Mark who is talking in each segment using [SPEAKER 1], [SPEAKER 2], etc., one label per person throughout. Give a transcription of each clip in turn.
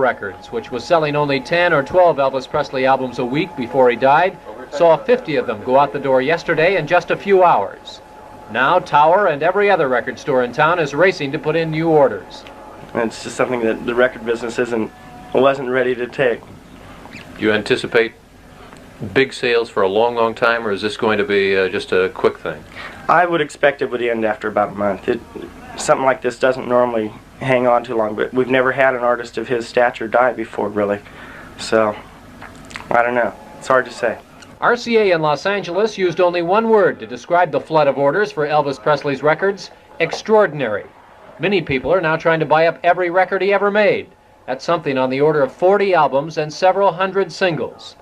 [SPEAKER 1] Records, which was selling only 10 or 12 Elvis Presley albums a week before he died, saw 50 of them go out the door yesterday in just a few hours. Now Tower and every other record store in town is racing to put in new orders.
[SPEAKER 2] It's just something that the record business wasn't ready to take.
[SPEAKER 3] Do you anticipate big sales for a long, long time, or is this going to be just a quick thing?
[SPEAKER 2] I would expect it would end after about a month. Something like this doesn't normally hang on too long, but we've never had an artist of his stature die before, really. So, I don't know. It's hard to say.
[SPEAKER 1] RCA in Los Angeles used only one word to describe the flood of orders for Elvis Presley's records: extraordinary. Many people are now trying to buy up every record he ever made. That's something on the order of 40 albums and several hundred singles.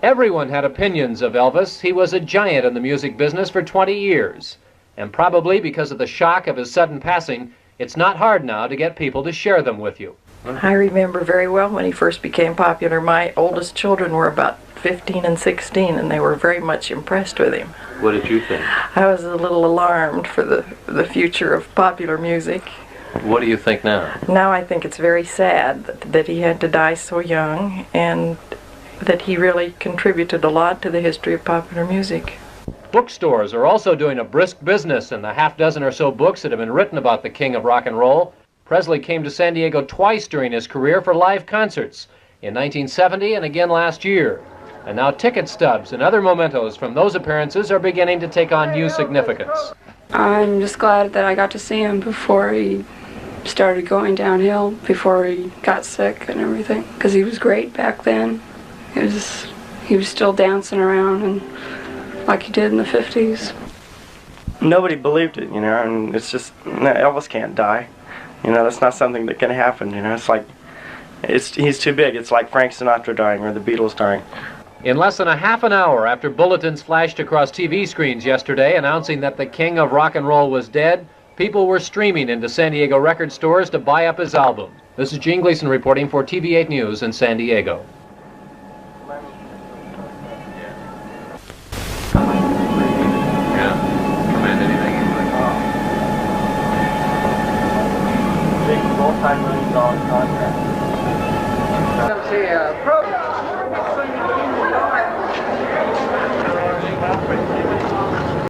[SPEAKER 1] Everyone had opinions of Elvis. He was a giant in the music business for 20 years. And probably because of the shock of his sudden passing, it's not hard now to get people to share them with you.
[SPEAKER 4] I remember very well when he first became popular. My oldest children were about 15 and 16, and they were very much impressed with him.
[SPEAKER 3] What did you think?
[SPEAKER 4] I was a little alarmed for the future of popular music.
[SPEAKER 3] What do you think now?
[SPEAKER 4] Now I think it's very sad that he had to die so young, and that he really contributed a lot to the history of popular music.
[SPEAKER 1] Bookstores are also doing a brisk business in the half-dozen or so books that have been written about the king of rock and roll. Presley came to San Diego twice during his career for live concerts, in 1970 and again last year. And now ticket stubs and other mementos from those appearances are beginning to take on new significance.
[SPEAKER 5] I'm just glad that I got to see him before he started going downhill, before he got sick and everything, because he was great back then. He was still dancing around and like he did in the 50s.
[SPEAKER 2] Nobody believed it, and it's just, Elvis can't die. That's not something that can happen, It's like, he's too big. It's like Frank Sinatra dying or the Beatles dying.
[SPEAKER 1] In less than a half an hour after bulletins flashed across TV screens yesterday announcing that the king of rock and roll was dead, people were streaming into San Diego record stores to buy up his album. This is Gene Gleason reporting for TV8 News in San Diego.
[SPEAKER 2] Multi-million-dollar contract.
[SPEAKER 6] See,